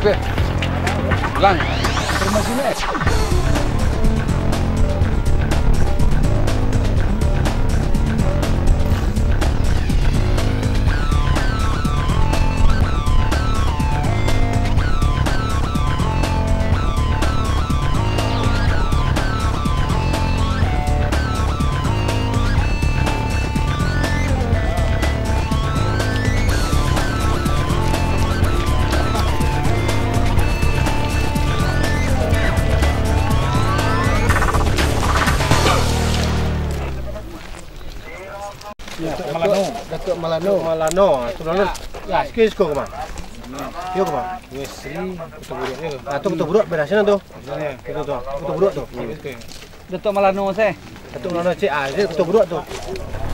Tapi lang, informasi ni. Datuk Malano. Turun. Ya, skis ko kemana? Yo kemana? Yes, ini betul buruk ni. Itu betul buruk berasnya tuh. Itu tuh. Betul buruk tuh. Datuk Malano saya. Datuk Malano cik itu betul buruk tuh.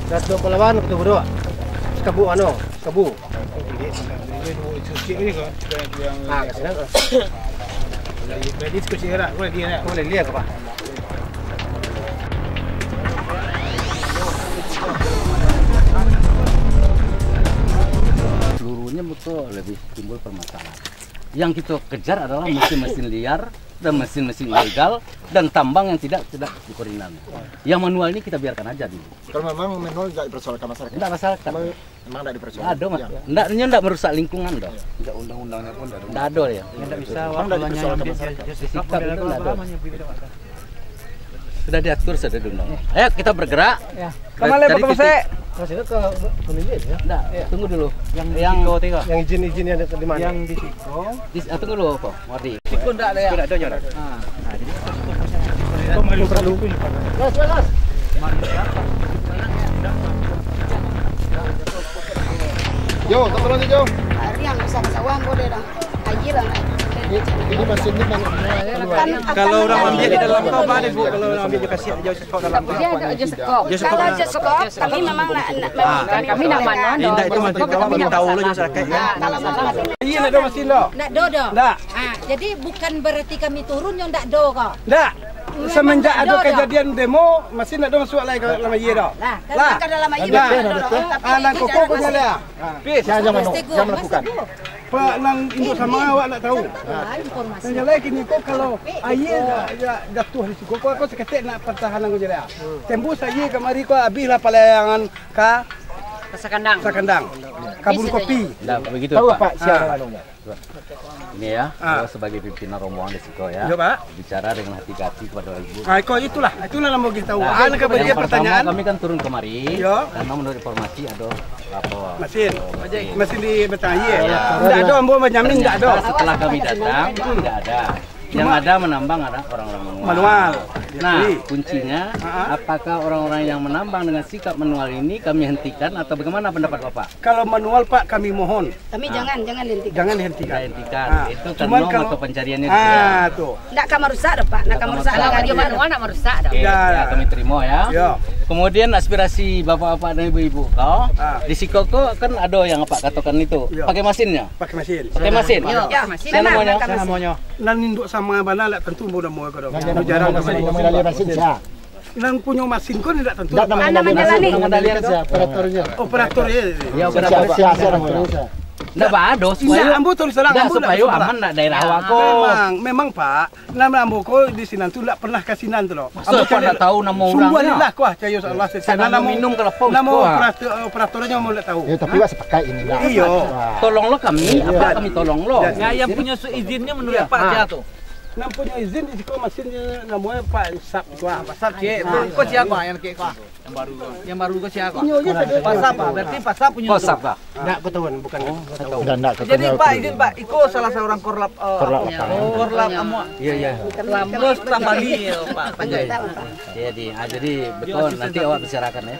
Datuk Pelawan betul buruk. Sekabu sekabu. Sikit ni kan yang Kesana. Jadi sikit lah. Boleh dia nak. Boleh lihat apa? Seluruhnya betul lebih timbul permasalahan. Yang kita kejar adalah mesin-mesin liar dan mesin-mesin ilegal dan tambang yang tidak dikoordinasi. Yang manual ini kita biarkan aja dulu. Kalau memang manual tidak dipersoalkan masyarakat. Tidak masalahkan. Memang tidak dipersoalkan. Ada mas. Tidak merusak lingkungan dah. Tidak undang-undangnya pun tidak ada. Tidak ada ya. Tidak bisa Memang tidak dipersoalkan masyarakat. Sikap itu tidak ada. Sudah diatur sudah dulu. Ayo kita bergerak. Ya. Kemana Pak Kapolsek? Masih ke pemilih ya? Enggak, tunggu dulu. Yang Siko tiga. Yang izin yang ada di mana? Yang di Siko. Tunggu dulu Pak Wardi. Siko enggak ada ya? Tidak ada nyorak. Nah, jadi Kau malu perlu. Las. Jo, tak lagi Jo. Yang bisa sawah boleh dah. Haji lah. Ini mesin ini banyak. kalau orang ambil di dalam kau mana Bu? Kalau orang ambil dia kasih jauh sekop dalam kau. Dia ada je sekop. Kalau je sekop, kami memang kami nak mana dah. Indah itu mesti kau bagi tahu lu masyarakat ya. Kalau mana Iya nak ada mesin dah. Nak do dah. Tak. Jadi bukan berarti kami turun yang tak do kau. Tak. Semenjak ada kejadian demo, masih nak ada masuk lagi ke dalam air dah. Lah, kalau ke dalam air Nang koko kau nyala. Pis. Jangan melakukan. Pak nang induk sama awak nak tahu. informasi. Yang lain kini kau kalau air dah jatuh di situ, kau seketik nak pertahanan kau jadi. Tembus air kemari kau habislah pelayangan ka Sakandang. Kabun kopi. Nah, begitu Tahu Pak. Pak siapa anunya? Ini ya, gua sebagai pimpinan rombongan di Siko ya. Ya, Pak. Bicara dengan hati-hati kepada Ibu. Nah, kau itulah yang mau kita tahu. Anak Yang kemudian pertama pertanyaan. kami kan turun kemari Ya. karena menurut informasi ada lapor. Mesin di Betahye. Tidak ada ambo menjamin tidak ada. Setelah kami datang tidak ada. Yang ada menambang ada orang-orang Manual. Nah, kuncinya apakah orang-orang yang menambang dengan sikap manual ini kami hentikan atau bagaimana pendapat Bapak? Kalau manual Pak kami mohon Kami jangan dihentikan. jangan Kita dihentikan. hentikan. Itu kan Cuman norma kalau atau pencariannya tuh. Nak kamu rusak dah Pak. Nak kamu rusak dah. Dia manual nak merusak dah. Oke, ya, kami terima ya. Ya. Kemudian aspirasi bapak-bapak dan ibu-ibu kau di Sikoko kan ada yang Pak katakan itu Ya. pakai mesinnya. Pakai mesin. Pakai mesin. Ya, Saya namanya. Nan induk sama mana lah tentu mudah mau kau. Yang Jarang mengalami mesin siapa? Nan punya mesin kau tidak tentu. Tidak menjalani. mengendalikan siapa? Operatornya. Operator ya. Ya, Siapa namanya? Nggak ada Iya, ambo terus terang Nggak, ambo supaya aman nak daerah awak kok. Memang Pak, nama ambo ko di sini tu tak pernah kasinan tu loh. Masa kau tak tahu nama orang? Sungguh lah kuah cahaya Allah Saya minum kalau pau. Nama operatornya mau tak tahu. Ya, tapi wak sepakai ini lah. Iya. Tolonglah kami, apa kami tolong lo. Ya, yang punya izinnya menurut Pak Jatuh. Nam punya izin di siko mesinnya namanya Pak Sap kuah. Pasar cek, kau siapa yang kek kau? Yang baru kau siapa? Pasar Pak, berarti pasar punya. Kosap kah? Enggak ketahuan, bukan. Dan Jadi Pak izin Pak, Iko salah seorang korlap. Korlap amu. Iya. Lambos tambali Pak. Jadi betul nanti awak bicarakan ya.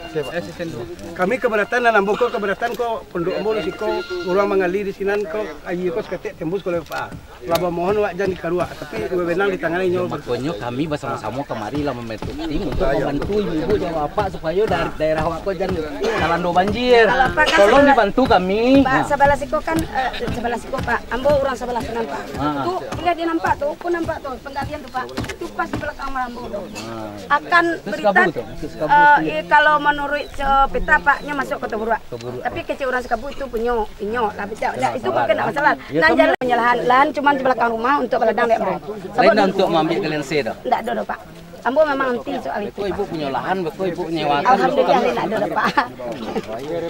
Kami keberatan dan ambo ko keberatan ko penduk ambo siko urang mengali di sinan ko ayi ko seketik tembus ko Pak. Laba mohon wak jangan dikarua, tapi wewenang ditangani nyol. Makanya kami bersama-sama kemari lah membentuk tim untuk membantu ibu-ibu dan bapak supaya dari daerah Wako jangan kalando banjir. Tolong dibantu kami. Pak, sebelah siku kan, sebelah siku Pak, ambo orang sebelah sana Pak. Tuh, lihat dia nampak tuh, pun nampak tuh, penggalian tuh Pak. Itu pas di belakang ambo tuh. Akan berita, kalau menurut peta Paknya masuk ke Toburua. Tapi kecil orang Sekabu itu punya, lah itu bukan masalah. Dan jalan penyalahan, lahan cuma di belakang rumah untuk beladang dek bro. Lain untuk mengambil kalian seda. Enggak ada Pak. Ambo memang nanti soal itu. Ibu punya lahan, ibu nyewakan. Alhamdulillah tidak ada Pak.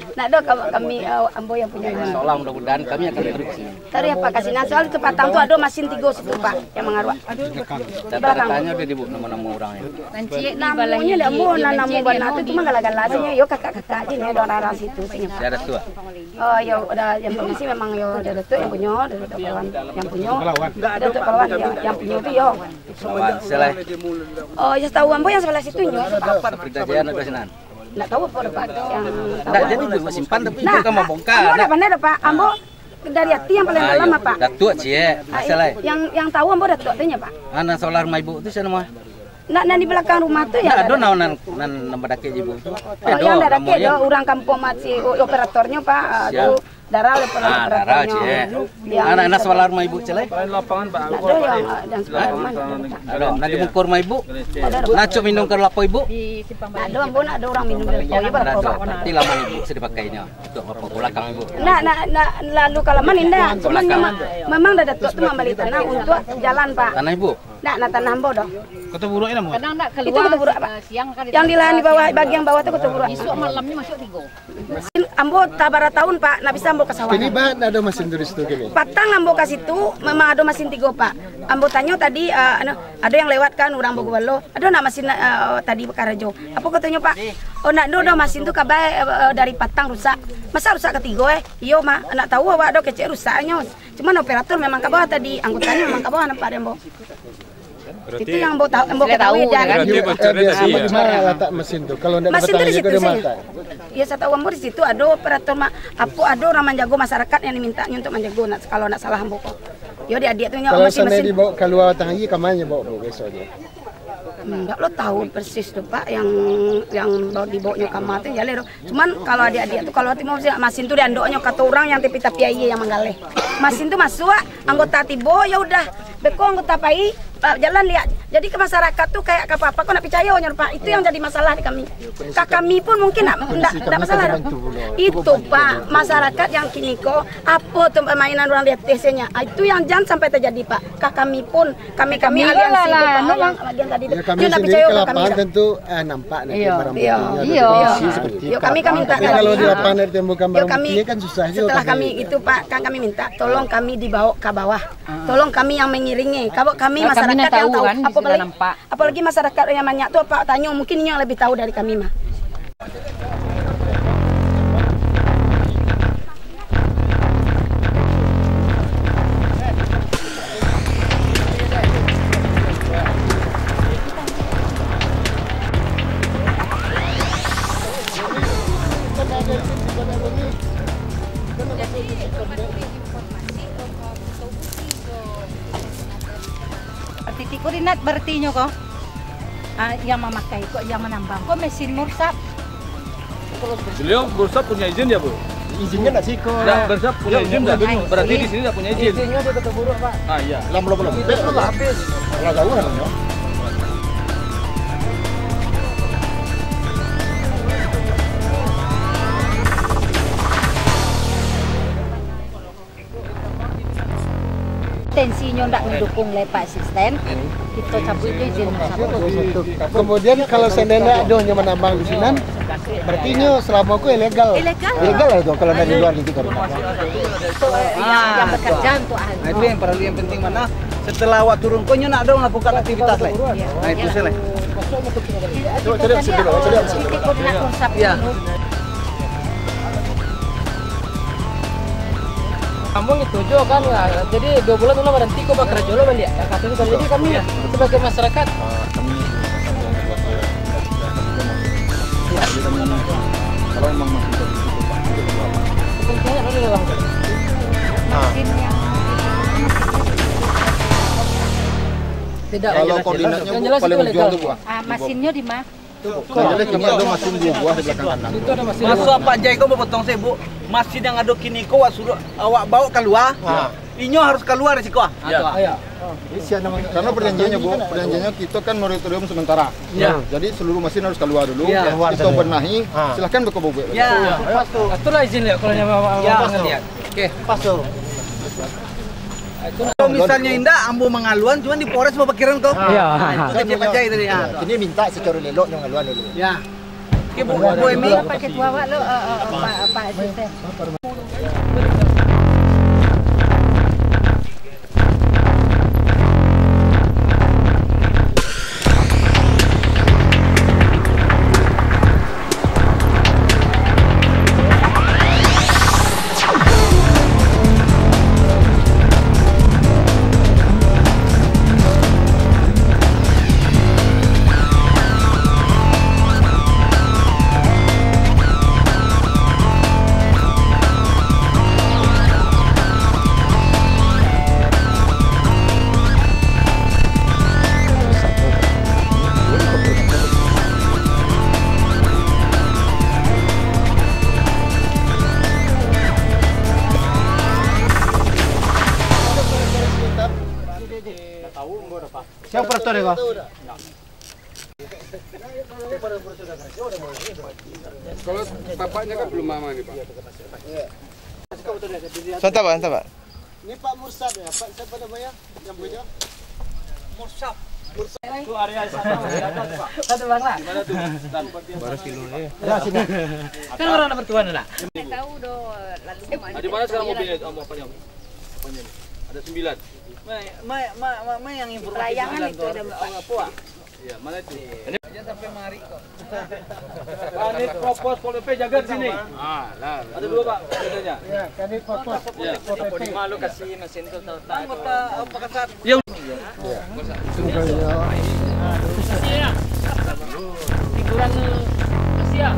Tidak ada kami ambo yang punya lahan. Seolah mudah-mudahan kami akan terus. Tadi apa kasihnya soal itu Patang tuh ada mesin 3 situ Pak yang mengaruh. Tanya udah dibu nama-nama orangnya. Namanya tidak mau nama benar itu cuma gala-galanya. Yo kakak-kakak aja nih orang-orang situ. Ada tua. Oh ya udah yang permisi memang yo ada tuh yang punya, ada kawan yang punya. Enggak ada tuh kawan yang punya itu yo. Selesai. Oh, ya tahu ambo yang sebelah situ nyo. Apa kerjaan ada senan? Enggak tahu apa Pak yang tahu. Enggak jadi ibu simpan tapi ibu kan mau bongkar. Ambo ada pandai Pak. Ambo dari hati yang paling dalam apa? Datuk cie, masalah. Yang tahu ambo datuk tanya Pak. Anak solar rumah ibu itu sana mah. Nak di belakang rumah tuh ya. Ada nan badake ibu. Oh, yang badake do orang kampung masih operatornya Pak. Itu darah operatornya. Anak solar rumah ibu celai. Lapangan Pak. Ada yang dan sekolah rumah. Ada. Nanti bukur rumah ibu. Naco minum ke lapo ibu. Ada ambo nak ada orang minum dari lapo ibu. Berarti lama ibu sudah dipakainya untuk apa belakang ibu. Nah, lalu kalau mana cuman memang ada datuk tuh membeli tanah untuk jalan Pak. Tanah ibu. Nah, tanah ambo dah. Kota Buruk ini mau. Kadang enggak keluar. Itu Kota Buruk Pak. Yang di lahan di bawah bagian bawah itu Kota Buruk. Besok malamnya masuk 3. Ambo tabara tahun Pak, nak bisa ambo ke sawah. Ini bahan ada mesin turis tuh gini. Patang ambo ke situ memang ada mesin 3 Pak. Ambo tanya tadi ada yang lewat kan orang Bogowalo. Ada nak mesin tadi Karajo. Apa katanya Pak? Oh nak do mesin tu kabai dari Patang rusak. Masa rusak ketiga Iyo mah nak tahu awak do kecil rusaknya. Cuman operator memang ke bawah tadi, anggotanya memang ke bawah nampak dia ambo. Itu yang ambo ketahui dan biasanya di mana letak mesin tuh? Kalau enggak mesin dapat di situ di sih. mata. Ya saya tahu ambo di situ ada operator ada orang menjago masyarakat yang dimintanya untuk menjago kalau nak salah ambo kok. Yo dia tuh Kalau sana dibawa keluar tangi kamanya bawa besoknya. Enggak lo tahu persis tuh Pak yang dibawanya kamar tuh ya lero. Cuman kalau adik-adik tuh kalau timur mesin tuh diandoknya kata orang yang tapi aye yang menggaleh. Mesin tuh masuk anggota tibo ya udah beko anggota pai jalan lihat. Jadi ke masyarakat tuh kayak apa-apa kok nak percaya Pak. Itu yang jadi masalah di kami. Kami pun mungkin enggak masalah. Itu Pak, masyarakat yang kini kok apa tuh permainan orang lihat TC-nya. Itu yang jangan sampai terjadi Pak. Kami pun kami aliansi Pak. Bagian tadi itu. Kami sendiri ke lapangan tentu nampak nanti barang buktinya seperti itu. Kami minta kalau di lapangan ditemukan barang buktinya kan susah juga. Setelah kami itu Pak, kan kami minta tolong kami dibawa ke bawah. Tolong kami yang mengiringi. Kalau kami masyarakat yang tahu kan, apalagi masyarakat yang banyak tuh Pak tanya mungkin ini yang lebih tahu dari kami mah. Arti koordinat berarti nyo ko. Yang memakai kok yang menambang kok mesin mursap. Beliau berusaha punya izin ya Bu? Izinnya enggak sih kok? Enggak berusaha punya izin enggak? Berarti di sini enggak punya izin. Izinnya udah Kota Buruk Pak. Ah iya. Belum habis. Enggak tahu kan. Tensinya ndak mendukung lepak asisten. Kita cabut izin mursap. Kemudian kalau seandainya ada yang menambang di sini, berarti selama aku ilegal. Ilegal lah itu kalau dari luar itu kan. Yang bekerja untuk ahli. Nah itu yang penting mana setelah awak turun kau nak dong lakukan aktivitas lain. Nah itu sih lah. Coba cari aksi dulu, cari aksi. Titik koordinat mursap. Ya. Kampung itu jo kan ya. Jadi 2 bulan ulah berhenti kok bakal jolo balik ya. Katanya jadi kami sebagai masyarakat Kalau memang masih tertutup Pak. pentingnya ada di bang. Mesin yang Tidak. Kalau koordinatnya Yang Bu, jelas paling itu ujung legal. tuh Bu. Mesinnya di mana? Jadi kami ada mesin buah di belakang kandang. Itu ada mesin. Masuk Pak Jai kau mau potong saya Bu. Mesin yang ada kini kau suruh awak bawa keluar. Inyo harus keluar resiko. Iya. Karena perjanjiannya Bu, perjanjiannya kita kan moratorium sementara. Ya. Jadi seluruh mesin harus keluar dulu. Ya. Kita benahi, silahkan berkebobek. Ya. Itulah izin ya kalau yang mau lihat. Oke. Kalau misalnya indah ambo mengaluan cuman di Polres mau pikiran kau. Iya. Itu kecil Pak Jai tadi ya. Ini minta secara lelok yang ngaluan dulu. Ya. Oke Bu, Bu Emi. Pak Ketua Wak lo Pak Asisten. Siapa operator ya, Pak? Kalau bapaknya kan belum lama nih Pak. Sebentar Pak. Ini Pak Mursad ya, Pak siapa namanya? Yang punya? Mursap. Itu area sana. Satu bang lah. Gimana tuh? Baru kilonya. Ya, sini. Kan orang dapat tuan lah. Tahu do lalu Nah, di mana sekarang mobilnya? Apanya? Apanya nih? Ada 9. Ma yang informasi layangan sembilan itu tuh. ada Apa? Iya, mana itu? Aja sampai mari kok. Kanit Propos Pol PP jaga di sini. Lah. Ada 2 Pak, jaganya. Ya, kanit Propos. Iya. Malu kasih mesin tuh tahu. Anggota apa kasat? Ya. Figuran Asia.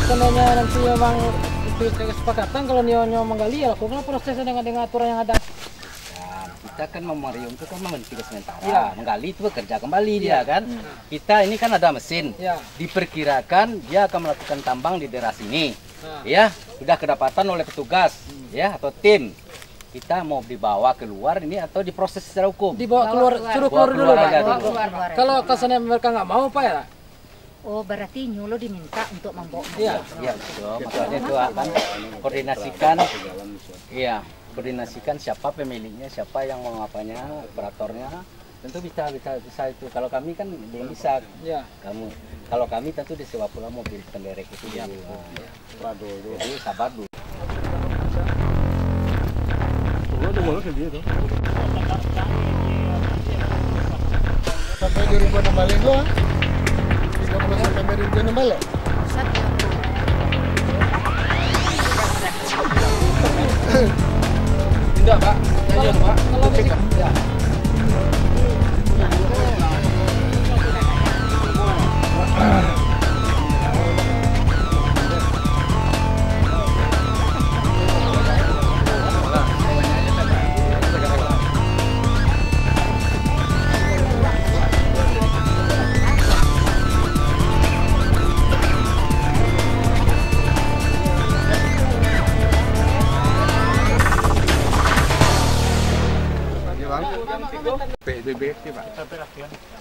Seandainya nanti memang itu kesepakatan kalau nyonya menggali ya lakukan prosesnya dengan aturan yang ada. Dan kita kan memorium itu kan menghentikan sementara, menggali itu bekerja kembali dia kan. Kita ini kan ada mesin, diperkirakan dia akan melakukan tambang di daerah sini, ya sudah kedapatan oleh petugas, ya atau tim. Kita mau dibawa keluar ini atau diproses secara hukum? Dibawa keluar, suruh keluar dulu Pak. keluar. Kalau kesannya mereka nggak mau Pak ya. Oh, berarti nyulo diminta untuk membawa. Iya. Iya betul, maksudnya itu akan koordinasikan, iya koordinasikan siapa pemiliknya, siapa yang mau ngapanya, operatornya, tentu bisa itu. Kalau kami kan belum bisa, kalau kami tentu disewa pula mobil penderek itu dulu. Jadi sabar dulu. Sampai di rumah Nambale gua. 30 sampai di rumah Nambale. Tidak Pak, nyanyi Pak. Kalau ya. PBB Pak.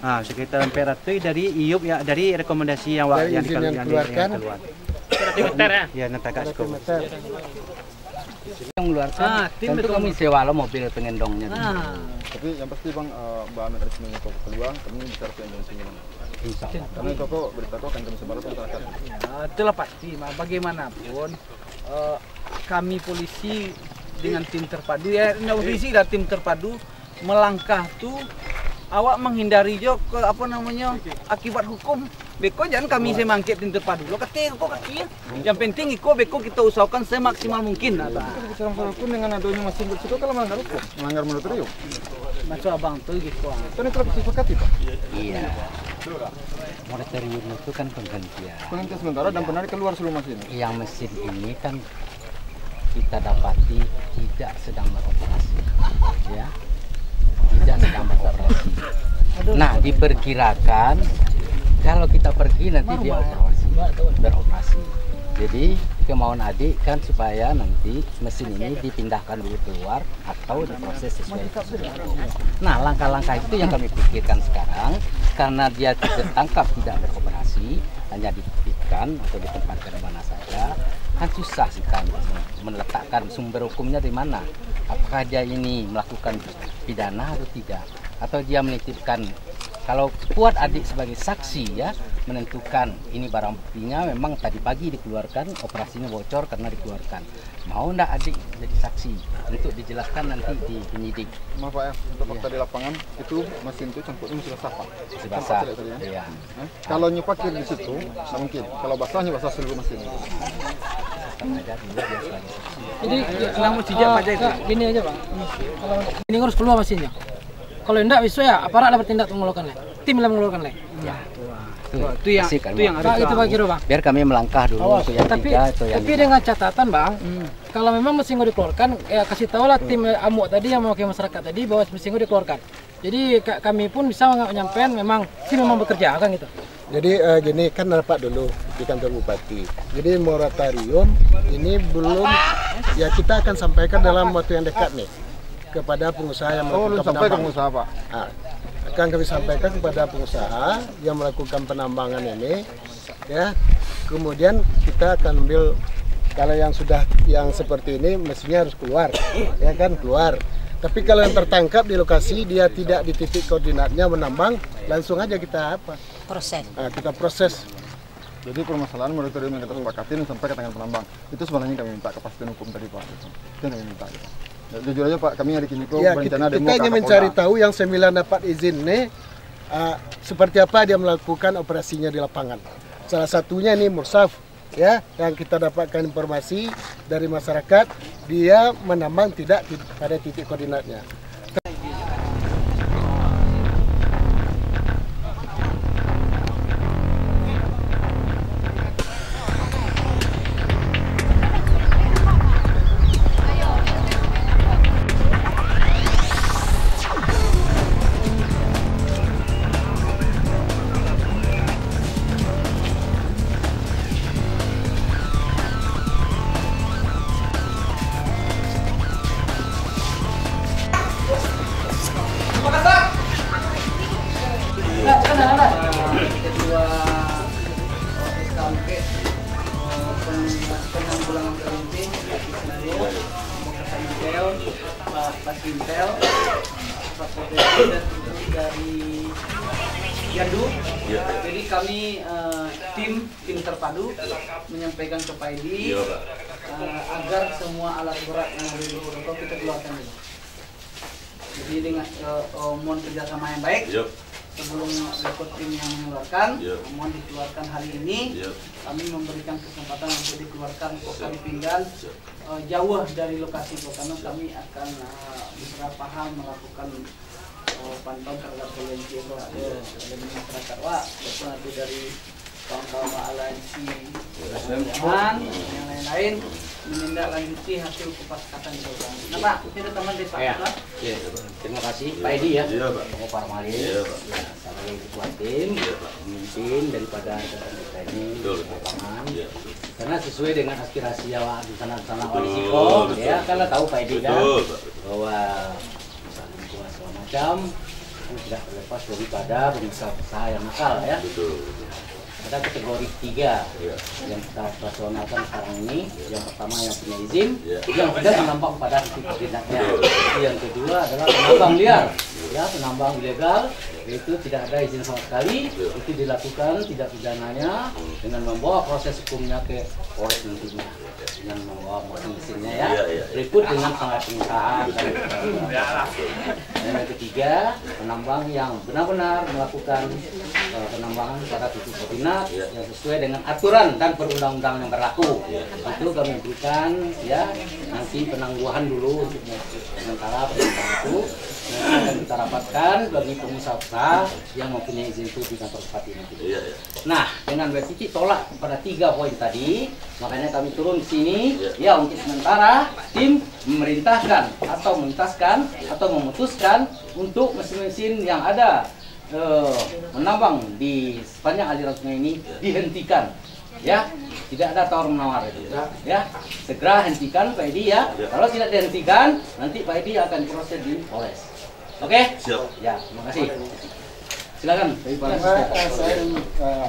Nah, sekitar temperatur dari IUP ya, dari rekomendasi yang dikeluarkan. Ya, netakas Yang mengeluarkan, tentu kami sewa lo mobil pengendongnya. Tapi yang pasti Bang, bahan mekanismenya kok keluar, kami bisa rekomendasinya. Insya Allah. Karena toko berita kok akan kami sebar ke masyarakat. Itulah pasti, bagaimanapun kami polisi dengan tim terpadu ya, visi dan tim terpadu melangkah tuh awak menghindari jo ke apa namanya akibat hukum. Beko jangan kami semangkit tim terpadu. Lo kata kok kaki. Yang penting iko beko kita usahakan semaksimal mungkin. Bicara masalah hukum dengan adanya mesin bersiko kalau melanggar hukum, melanggar moratorium. Masuk abang tuh gitu. Kan itu lebih disepakati Pak. Iya. Moratorium itu kan penghentian. Penghentian sementara dan benar keluar seluruh mesin. Yang mesin ini kan kita dapati tidak sedang beroperasi, ya, tidak sedang beroperasi. Nah, diperkirakan kalau kita pergi nanti dia beroperasi. Jadi kemauan adik kan supaya nanti mesin ini dipindahkan dulu keluar atau diproses sesuai. Nah, langkah-langkah itu yang kami pikirkan sekarang karena dia tertangkap tidak beroperasi, hanya dititipkan atau ditempatkan di mana saja. Kan susah sih kan meletakkan sumber hukumnya di mana. Apakah dia ini melakukan pidana atau tidak, atau dia menitipkan. Kalau kuat adik sebagai saksi ya menentukan ini barang buktinya memang tadi pagi dikeluarkan, operasinya bocor karena dikeluarkan. Mau ndak adik jadi saksi untuk dijelaskan nanti di penyidik. Maaf Pak ya, untuk fakta di lapangan itu mesin itu campurnya masih basah Pak. Masih basah. Iya. Kalau nyupakir di situ nggak mungkin. Kalau basahnya basah seluruh mesin. Jadi gini aja Bang. Kalau ini harus keluar mesinnya. Kalau enggak bisa ya aparat lah bertindak mengeluarkan leh. Tim lah mengeluarkan leh. Ya. Itu yang harus itu Pak Kiro Bang. Biar kami melangkah dulu untuk yang tiga atau yang tapi dengan catatan Bang, kalau memang mesin gue dikeluarkan, ya kasih tahu lah tim AMU tadi yang mewakili masyarakat tadi bahwa mesin gue dikeluarkan. Jadi kami pun bisa menyampaikan memang bekerja kan gitu. Jadi gini kan rapat dulu di kantor bupati. Jadi moratorium ini belum ya kita akan sampaikan dalam waktu yang dekat nih kepada pengusaha yang melakukan penambangan. Ke pengusaha Pak. Nah, akan kami sampaikan kepada pengusaha yang melakukan penambangan ini, ya. Kemudian kita akan ambil kalau yang sudah yang seperti ini mestinya harus keluar, ya kan keluar. Tapi kalau yang tertangkap di lokasi dia tidak di titik koordinatnya menambang, langsung aja kita apa? Proses. Nah, kita proses. Jadi permasalahan moratorium yang kita sepakatin sampai ke tangan penambang itu sebenarnya kami minta kepastian hukum tadi Pak. Itu yang kami minta. Gitu. Jujur aja Pak, kami hari ini kok berencana demo. Kita hanya mencari tahu yang 9 dapat izin nih seperti apa dia melakukan operasinya di lapangan. Salah satunya nih Mursaf ya, yang kita dapatkan informasi dari masyarakat dia menambang tidak pada titik koordinatnya. penanggulangan kerumpin, Pak Intel, Pak Kodesi dan dari Yandu. Jadi kami tim terpadu menyampaikan ke Pak Edi agar semua alat berat yang ada di Purwokerto kita keluarkan dulu. Jadi dengan mohon kerjasama yang baik. Sebelum berikut tim yang mengeluarkan, mohon dikeluarkan hari ini. Kami memberikan kesempatan untuk dikeluarkan kami pinggan jauh dari lokasi karena kami akan beberapa hal melakukan pantauan terhadap potensi yang ada di masyarakat. Betul nanti dari kawan-kawan aliansi teman yang lain-lain menindaklanjuti hasil kepakatan itu. Nah Pak, kita teman di Pak. Ya, terima kasih Pak Edi ya. Pak Parmalin, sebagai ketua tim, pemimpin daripada kita ini lapangan. Karena sesuai dengan aspirasi awak di sana Olisiko, ya kalau tahu Pak Edi kan bahwa misalnya lingkungan segala macam tidak terlepas daripada pengusaha yang nakal ya. Ada kategori 3 yang kita operasionalkan sekarang ini. Yang pertama yang punya izin, yang tidak menambang pada titik koordinatnya. Yang kedua adalah penambang liar, ya penambang ilegal itu tidak ada izin sama sekali, itu dilakukan tidak pidananya dengan membawa proses hukumnya ke Polres nantinya dengan membawa mesinnya ya, berikut dengan pengawasan. Dan yang ketiga, penambang yang benar-benar melakukan penambangan pada titik koordinat yang sesuai dengan aturan dan perundang-undangan yang berlaku. Itu kami berikan ya nanti penangguhan dulu untuk sementara penambang itu. Nanti akan kita rapatkan bagi pengusaha yang mempunyai izin itu di kantor bupati nanti. Nah, dengan Titik tolak pada 3 poin tadi, makanya kami turun di sini ya untuk sementara tim memerintahkan atau menuntaskan atau memutuskan untuk mesin-mesin yang ada menambang di sepanjang aliran sungai ini dihentikan. Ya, tidak ada tawar menawar ya, segera hentikan Pak Edi ya. Kalau tidak dihentikan, nanti Pak Edi akan proses di Polres. Oke? Siap. Ya, terima kasih. Silakan. Saya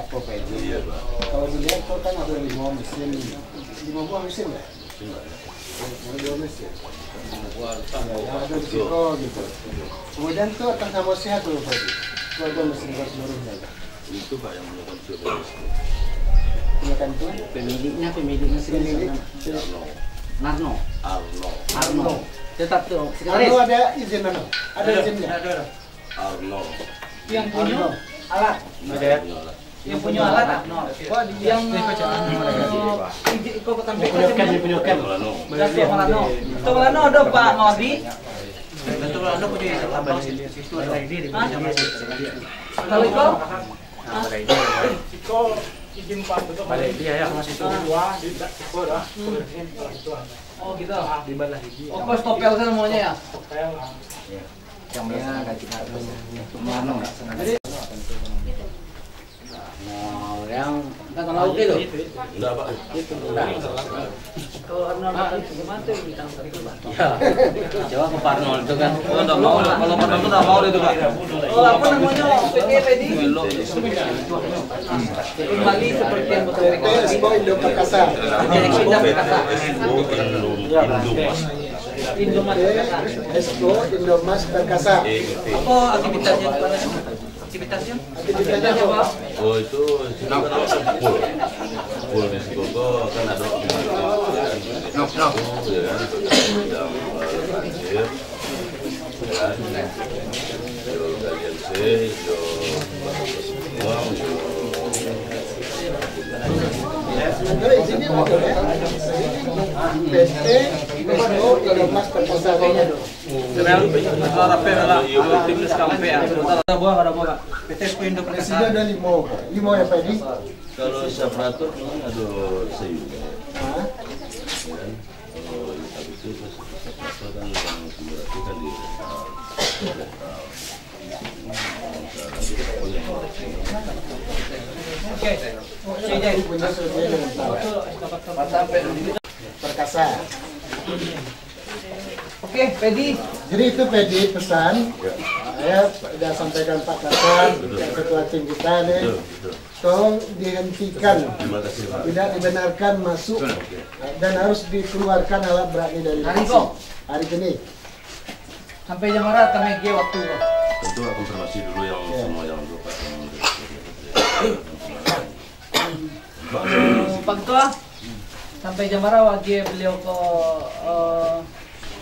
Pak Edi. Kalau dilihat itu kan ada 5 mesin, 5 buah mesin ya? 2 mesin. Yang ada di situ gitu. Kemudian itu atas nama siapa tuh Pak Edi? Keluarga mesin seluruhnya. Itu Pak yang melakukan supervisi. Silakan tuh Pemiliknya Narno. Arno. Tetap tuh. Arno ada izin Arno? Ada izinnya? Ada. Arno. Yang punya alat. Yang punya alat Arno. Yang ikut tampil Itu Melano ada Pak Nordi. Betul Melano punya tambang situ ada ide di kalau itu izin Pak betul pada dia ya masih itu dua di sekolah. Oh gitu. Di mana hiji. Oh, stopel semuanya ya. Stopel. Yang mana enggak kita Melano enggak sengaja. Nah, yang enggak tahu gitu. Enggak, Pak. Itu enggak. Kalau Arnold gimana tuh bintang satu, Pak? Ya. Coba ke Arnold itu kan. Kalau enggak mau, kalau Arnold itu enggak mau itu, Pak. Oh, apa namanya? PT kembali seperti yang betul Expo Indo Perkasa. Expo Indomas Perkasa. Apa aktivitasnya? Aktivitasnya apa? Oh, itu full di Sigogo kan ada Ada 5 ya Pak Edi? kalau separator ada sayurnya. Kalau habis itu separator kan yang berarti kan di Perkasa. Oke, Pedi. Jadi itu Pedi pesan. Saya sudah sampaikan Pak Kasar, ketua tim kita nih. Tolong dihentikan. Tidak dibenarkan masuk dan harus dikeluarkan alat berat ini dari hari ini. Sampai jam berapa kami ke waktu? Tentu konfirmasi dulu yang semua yang lupa. Pak Ketua, sampai jam berapa wajib beliau ke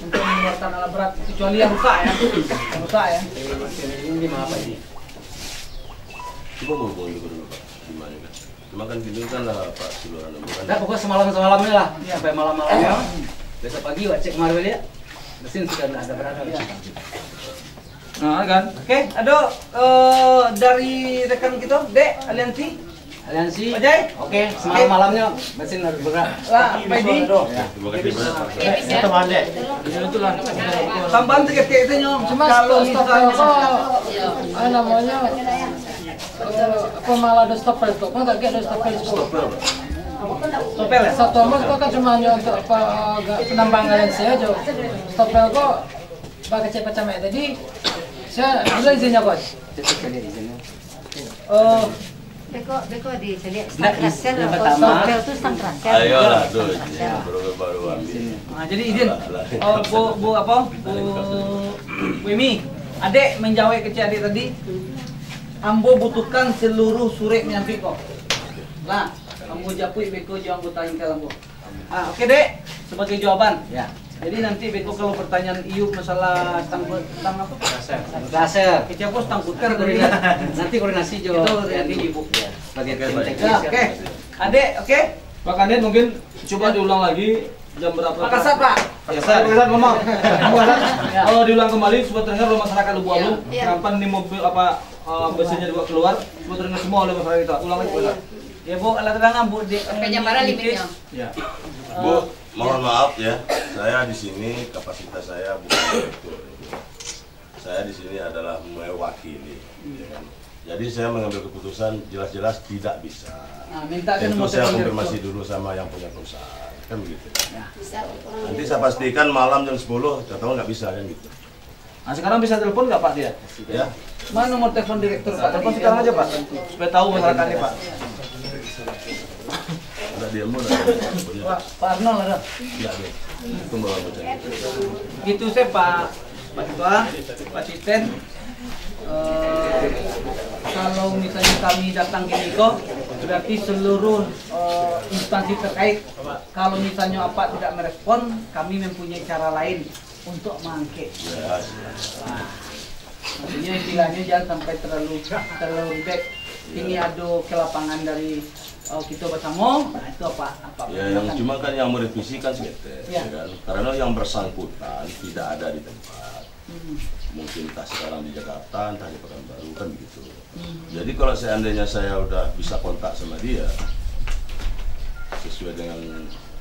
untuk mengeluarkan alat berat kecuali yang rusak ya, Ini apa ini? Coba hubungi dulu Pak, gimana kan? Cuma kan gini kan lah Pak Siluran. Nah, pokoknya semalamnya lah, sampai malam-malamnya. Besok pagi cek kemarin ya. Mesin sudah ada berada ya. Nah kan, oke, ada dari rekan kita, Dek, Aliansi. Aliansi. Ojai. Oke, semalam-malamnya mesin harus bergerak. Lah, Pak Edi. Terima kasih banyak. Teman Dek. Itulah. Tambahan tiket itu nyom. Cuma kalau namanya apa malah ada stopel kok? Kan enggak ada stopel. Stopel ya? Stopel kok kan cuma hanya untuk penambang Aliansi aja. Stopel kok pakai cepat camek tadi. Saya ada izinnya kok. Cek izinnya. Beko di jadi Nah, Krasel yang atau pertama. Stopel itu Stang Krasel. Ayolah tuh, baru ambil. Nah, jadi izin. Bu Emi. Adek menjawab ke adik tadi. Ambo butuhkan seluruh surat menyampi kok. Lah, ambo japui beko jawab ambo tanya ke ambo. Oke dek, sebagai jawaban. Ya. Jadi nanti beko kalau pertanyaan Iup masalah tang apa? Klaser. Kita bos tang putar nanti koordinasi jo. Itu nanti Ibu. Bagian teknis. Oke. Adek, oke? Pak Kandet mungkin coba diulang lagi jam berapa? Pak Kasat, Pak. Pak Kasat ngomong. Kalau diulang kembali supaya terdengar oleh masyarakat Lubu Alu. Kapan nih mobil apa besinya juga keluar, supaya terdengar semua oleh masyarakat kita. Ulang lagi, Pak. Ya Bu, alat terang Bu di Penyambaran limitnya. Ya. Bu, mohon maaf ya, saya di sini kapasitas saya bukan direktur. Saya di sini adalah mewakili. Jadi saya mengambil keputusan jelas-jelas tidak bisa. Minta tentu saya konfirmasi dulu sama yang punya perusahaan, kan begitu. Nanti saya pastikan malam jam 10, tahu nggak bisa kan gitu. Nah sekarang bisa telepon nggak Pak dia? Ya. Mana nomor telepon direktur Pak? Telepon sekarang aja Pak, supaya tahu masyarakatnya Pak. Ada dia mau Pak Arnold ada? Iya deh. Itu mau Gitu saya Pak Ketua, Pak Citen. Kalau misalnya kami datang ke Niko, berarti seluruh instansi terkait. Kalau misalnya apa tidak merespon, kami mempunyai cara lain untuk mengangket. Maksudnya istilahnya jangan sampai terlalu back. Ini ada ke lapangan dari kita bersama, nah itu apa? Ya yang cuma kan yang merevisi kan sekitar, ya. Kan? Karena yang bersangkutan tidak ada di tempat. Mungkin entah sekarang di Jakarta, entah di Pekanbaru kan begitu. Jadi kalau seandainya saya udah bisa kontak sama dia sesuai dengan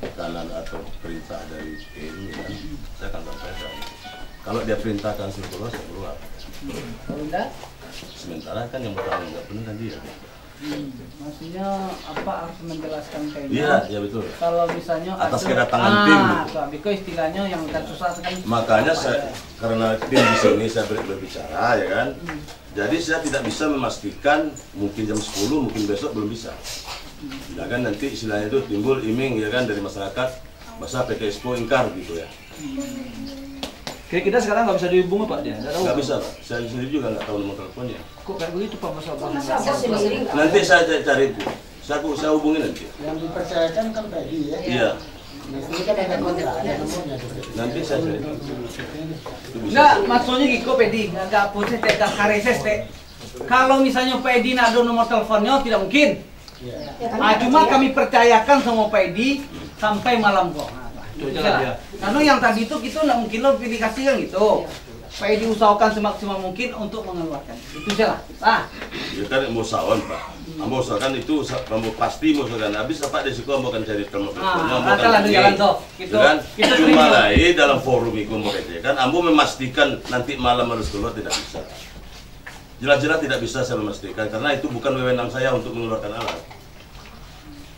tekanan atau perintah dari tim, ya, saya akan sampaikan. Kalau dia perintahkan suruh keluar, saya keluar. Kalau enggak? Sementara kan yang bertanggung jawab penuh kan dia. Maksudnya apa harus menjelaskan kayaknya? Iya, ya betul. Kalau misalnya atas kedatangan tim. Biko istilahnya yang kan susah sekali. Makanya saya karena tim di sini saya berbicara ya kan. Jadi saya tidak bisa memastikan mungkin jam 10, mungkin besok belum bisa. Ya kan nanti istilahnya itu timbul iming ya kan dari masyarakat masa PT Expo ingkar gitu ya. Kita sekarang nggak bisa dihubungi Pak dia? Nggak bisa Pak, saya sendiri juga nggak tahu nomor teleponnya. Kok kayak begitu Pak Mas Abang? Nanti saya cari itu, saya hubungi nanti. Yang dipercayakan kan tadi ya? Iya. Ini kan ada nomornya. Nanti saya cari. Nggak, maksudnya gitu Pedi, nggak proses tidak kareses teh. Kalau misalnya Pedi ada nomor teleponnya tidak mungkin. Cuma kami percayakan sama Pedi sampai malam kok. Karena yang tadi itu kita nggak mungkin lo pilih kasih kan gitu. Supaya diusahakan semaksimal mungkin untuk mengeluarkan. Itu salah. Ya kan mau usahakan Pak. Mau usahakan itu kamu pasti mau usahakan. Habis apa desiko mau akan cari teman akan jalan toh. Gitu. Kan? Cuma lain dalam forum itu mau kan. Ambo memastikan nanti malam harus keluar tidak bisa. Jelas-jelas tidak bisa saya memastikan karena itu bukan wewenang saya untuk mengeluarkan alat.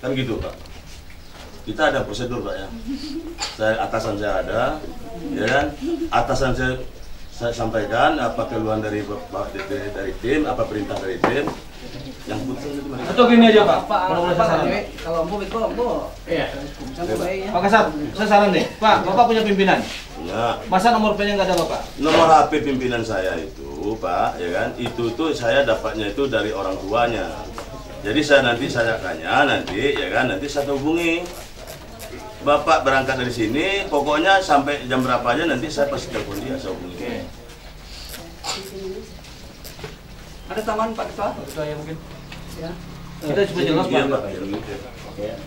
Kan gitu Pak. Kita ada prosedur Pak ya. Atasan saya ada, ya kan? Atasan saya sampaikan apa keluhan dari tim, apa perintah dari tim. Yang putus itu mana? Atau gini aja Pak. Kalau Ambo itu Ambo. Iya. Pak Kasat, saya saran deh. Pak, Bapak punya pimpinan. Ya. Masa nomor HP-nya nggak ada Bapak? Nomor HP pimpinan saya itu Pak, ya kan? Itu tuh saya dapatnya itu dari orang tuanya. Jadi saya tanya nanti, ya kan? Nanti saya hubungi. Bapak berangkat dari sini, pokoknya sampai jam berapa aja nanti saya pasti telepon dia, saya hubungi. Ada tambahan Pak Ketua? Saya mungkin. Ya. Kita coba jelas Pak. Ya.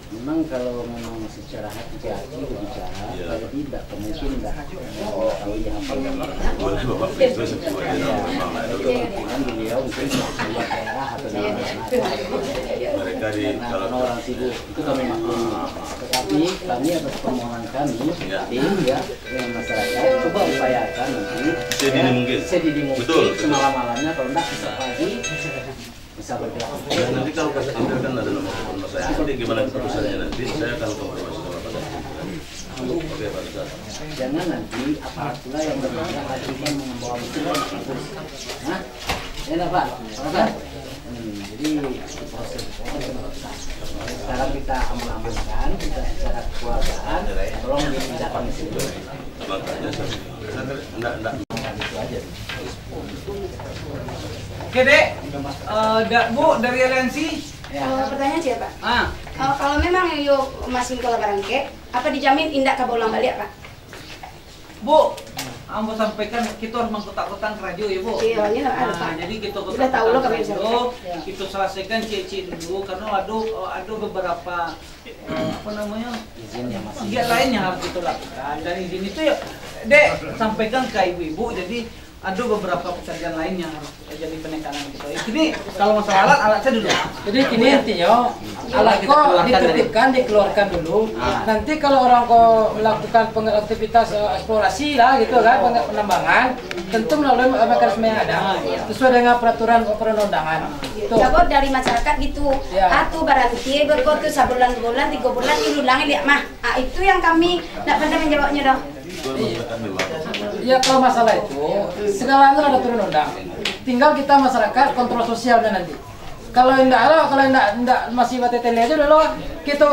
Memang kalau memang secara hati-hati berbicara, kalau tidak mungkin enggak tahu ya apa yang boleh Bapak itu sesuai dengan memang beliau mungkin buat daerah atau mereka di kalau orang sibuk itu kami maklum. Tetapi kami atas permohonan kami tim ya dengan masyarakat coba upayakan nanti sedini mungkin semalam-malamnya kalau enggak bisa pagi bisa bergerak. Ya, nanti kalau kasih kan ada nomor telepon saya. Nanti gimana keputusannya nanti saya akan konfirmasi sama Pak. Oke Pak Kasat. Jangan nanti aparat pula yang berbicara ajukan membawa mesin kampus. Nah, ya Pak. Jadi proses sekarang kita aman-amankan, kita secara kekeluargaan, tolong dipindahkan ke sini. Makanya saya enggak aja. Oke Dek, Bu dari aliansi. Pertanyaan siapa? Kalau memang yuk masih kalau barangke, apa dijamin indak kabolang balik Pak? Bu, Ambo sampaikan kita harus mengkotak-kotak radio ya Bu. Iya, ini ada Pak. Jadi kita Sudah tahu lo kami dulu, kita selesaikan CC dulu karena ada beberapa apa namanya izin yang masih lain yang harus kita lakukan, dan izin itu ya Dek sampaikan ke ibu-ibu. Jadi ada beberapa pekerjaan lain yang harus jadi penekanan gitu. Jadi kalau masalah alat saya dulu. Jadi ini intinya alat kok ditertibkan, dikeluarkan dulu. Nanti kalau orang kok melakukan aktivitas eksplorasi lah gitu kan, penambangan, tentu melalui mekanisme yang ada sesuai dengan peraturan perundang-undangan. Jago dari masyarakat gitu. Atau barangkali berkotu sebulan 3 bulan diulangi lihat mah. Itu yang kami tidak pandai menjawabnya dong. Ya kalau masalah itu segala itu ada turun undang. Tinggal kita masyarakat kontrol sosialnya nanti. Kalau enggak masih batetele aja dulu kita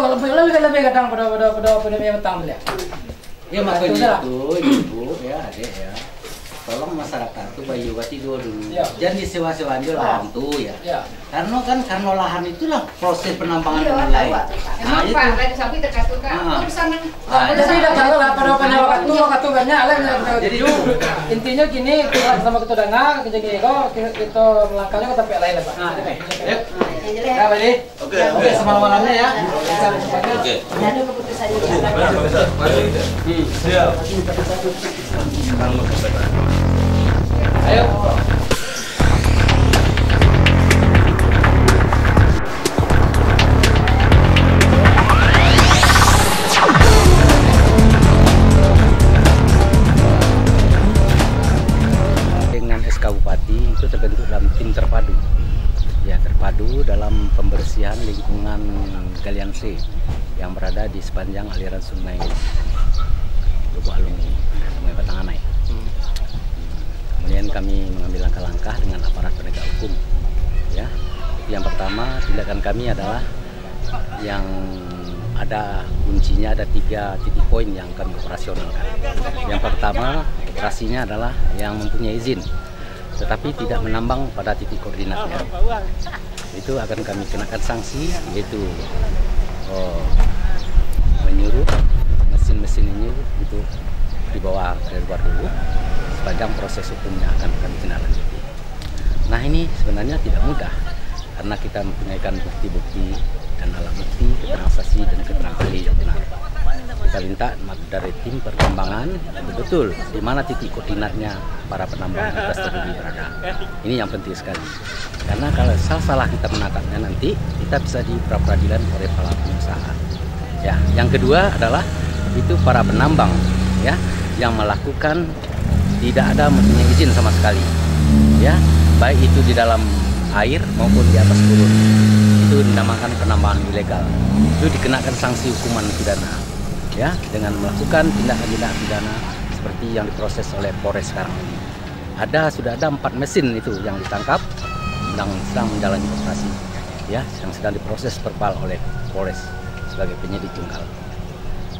lebih kadang pada yang petang dia. Ya makanya itu ibu ya adek ya. Tolong masyarakat tuh bayi wati dulu. Jangan disewa-sewaan dulu lahan tuh ya. Karena lahan itulah proses penambangan yang lain. Emang Pak, lagi sampai terkatukan. Jadi tidak tahu lah pada waktu banyak lah. Jadi intinya gini kita sama kita dengar kita melangkahnya ke tempat lain lah Pak. Ya Bali. Oke semalam-malamnya ya. Oke. Ada keputusannya. Siap. Ayo. Dengan SK Bupati itu terbentuk dalam tim terpadu. Ya, terpadu dalam pembersihan lingkungan Galian C yang berada di sepanjang aliran Sungai Lubuk Alung, Sungai Batanganai. Kemudian kami mengambil langkah-langkah dengan aparat penegak hukum. Ya, yang pertama tindakan kami adalah yang ada kuncinya, ada 3 titik poin yang kami operasionalkan. Yang pertama operasinya adalah yang mempunyai izin tetapi tidak menambang pada titik koordinatnya. Itu akan kami kenakan sanksi, yaitu menyuruh mesin-mesin ini itu dibawa ke luar dulu sepanjang proses hukumnya akan kami tindak lanjuti. Nah ini sebenarnya tidak mudah karena kita mempunyai bukti-bukti dan alat bukti, keterangan saksi dan keterangan ahli yang benar. Kita minta dari tim pertambangan betul di mana titik koordinatnya para penambang bebas terjadi berada. Ini yang penting sekali. Karena kalau salah kita menangkapnya nanti kita bisa di pra-peradilan oleh para pengusaha. Ya, yang kedua adalah itu para penambang ya yang melakukan tidak ada mempunyai izin sama sekali. Ya, baik itu di dalam air maupun di atas gurun. Itu dinamakan penambangan ilegal. Itu dikenakan sanksi hukuman pidana. Ya, dengan melakukan tindakan pidana seperti yang diproses oleh Polres sekarang ini. Sudah ada 4 mesin itu yang ditangkap dan sedang menjalani operasi. Ya, yang sedang diproses verbal oleh Polres sebagai penyidik tunggal.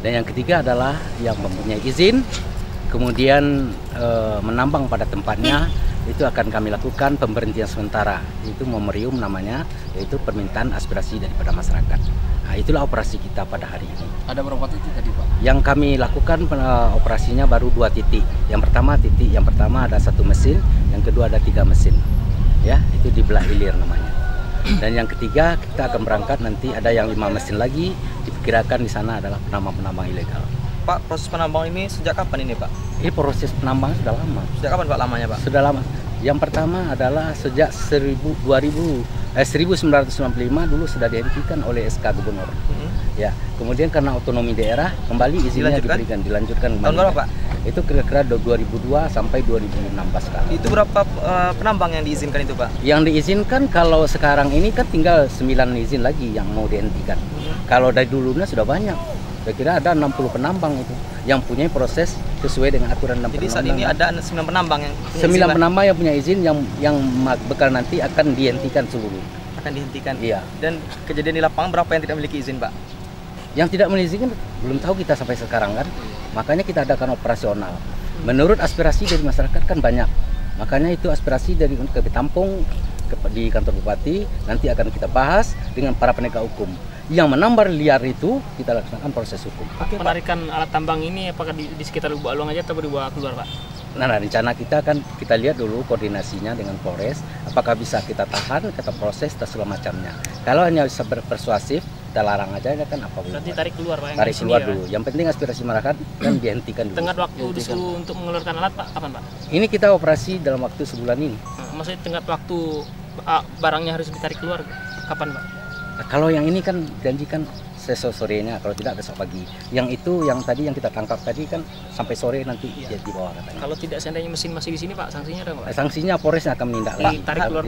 Dan yang ketiga adalah yang mempunyai izin kemudian menambang pada tempatnya, itu akan kami lakukan pemberhentian sementara. Itu memorium namanya, yaitu permintaan aspirasi daripada masyarakat. Nah, itulah operasi kita pada hari ini. Ada berapa titik tadi Pak? Yang kami lakukan operasinya baru 2 titik. Yang pertama ada 1 mesin, yang kedua ada 3 mesin. Ya, itu di Belah Ilir namanya. Dan yang ketiga kita akan berangkat nanti ada yang 5 mesin lagi, diperkirakan di sana adalah penambang-penambang ilegal. Pak, proses penambang ini sejak kapan ini Pak? Ini proses penambang sudah lama. Sejak kapan Pak lamanya Pak? Sudah lama. Yang pertama adalah sejak 1995 dulu sudah dihentikan oleh SK Gubernur. Ya, kemudian karena otonomi daerah kembali izinnya dilanjutkan kembali. Tahun berapa Pak? Itu kira-kira 2002 sampai 2016 sekarang. Itu berapa penambang yang diizinkan itu Pak? Yang diizinkan kalau sekarang ini kan tinggal 9 izin lagi yang mau dihentikan. Kalau dari dulunya sudah banyak. Saya kira ada 60 penambang itu yang punya proses sesuai dengan aturan dan Jadi saat ini ada 9 penambang yang punya 9 izin, penambang yang punya izin yang bekal nanti akan dihentikan seluruh. Akan dihentikan. Iya. Dan kejadian di lapangan berapa yang tidak memiliki izin Pak? Yang tidak memiliki izin belum tahu kita sampai sekarang kan. Makanya kita adakan operasional. Menurut aspirasi dari masyarakat kan banyak. Makanya itu aspirasi dari kami tampung di kantor bupati, nanti akan kita bahas dengan para penegak hukum. Yang menambah liar itu kita laksanakan proses hukum. Penarikan alat tambang ini apakah di sekitar Lubuk Alung aja atau dibawa keluar, Pak? Nah, rencana kita kan kita lihat dulu koordinasinya dengan Polres, apakah bisa kita tahan, kita proses dan segala macamnya. Kalau hanya bisa berpersuasif, kita larang aja kan apa boleh. Nanti tarik keluar, Pak. Tarik keluar dulu. Yang penting aspirasi masyarakat kan dihentikan dulu. Tenggat waktu disuruh untuk mengeluarkan alat, Pak, kapan, Pak? Ini kita operasi dalam waktu sebulan ini. Maksudnya tenggat waktu barangnya harus ditarik keluar kapan, Pak? Nah, kalau yang ini kan janjikan sorenya, kalau tidak besok pagi. Yang itu yang tadi yang kita tangkap tadi kan sampai sore nanti dia dibawa katanya. Kalau tidak seandainya mesin masih di sini, Pak, sanksinya ada nggak, Pak? Sanksinya Polres akan menindak lagi.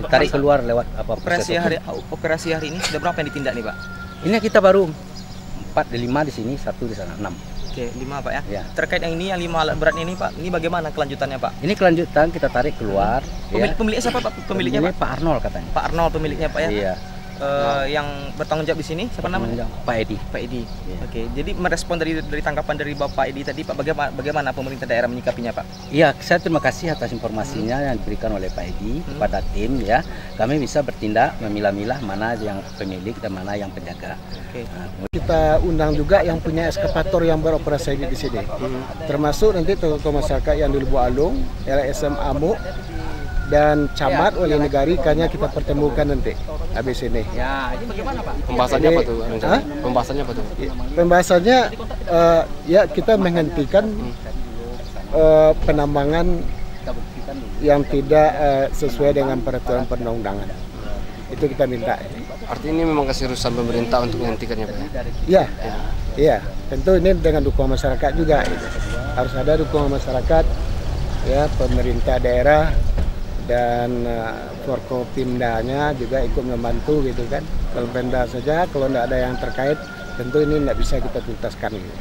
Tarik keluar lewat apa? Operasi hari ini sudah berapa yang ditindak nih, Pak? Ini kita baru 5 di sini, 1 di sana, 6. Oke, 5 Pak ya. Ya. Terkait yang ini, yang 5 alat berat ini Pak, ini bagaimana kelanjutannya Pak? Ini kelanjutan kita tarik keluar. Pemiliknya siapa Pak? Pemiliknya Pak? Pak Arnold katanya. Pak Arnold pemiliknya Pak ya? Iya. Yang bertanggung jawab di sini siapa namanya? Pak Edi. Pak Edi. Yeah. Oke, jadi merespon dari tanggapan dari Bapak Edi tadi Pak, bagaimana pemerintah daerah menyikapinya Pak? Iya, saya terima kasih atas informasinya yang diberikan oleh Pak Edi kepada tim ya. Kami bisa bertindak memilah-milah mana yang pemilik dan mana yang penjaga. Oke. Kita undang juga yang punya eskavator yang beroperasi di sini. Termasuk nanti tokoh masyarakat yang di Lubuk Alung, LSM Amuk, dan camat oleh negari kayaknya kita pertemukan nanti habis ini. Ya, ini bagaimana Pak? Pembahasannya apa tuh? Pembahasannya apa tuh? Pembahasannya ya kita menghentikan penambangan yang tidak sesuai dengan peraturan perundang-undangan. Itu kita minta. Artinya ini memang keseriusan pemerintah untuk menghentikannya Pak? Iya, iya. Tentu ini dengan dukungan masyarakat juga. Harus ada dukungan masyarakat, ya pemerintah daerah. Dan Forkopimdanya juga ikut membantu gitu kan. Kalau Pemda saja, kalau tidak ada yang terkait, tentu ini tidak bisa kita tuntaskan gitu.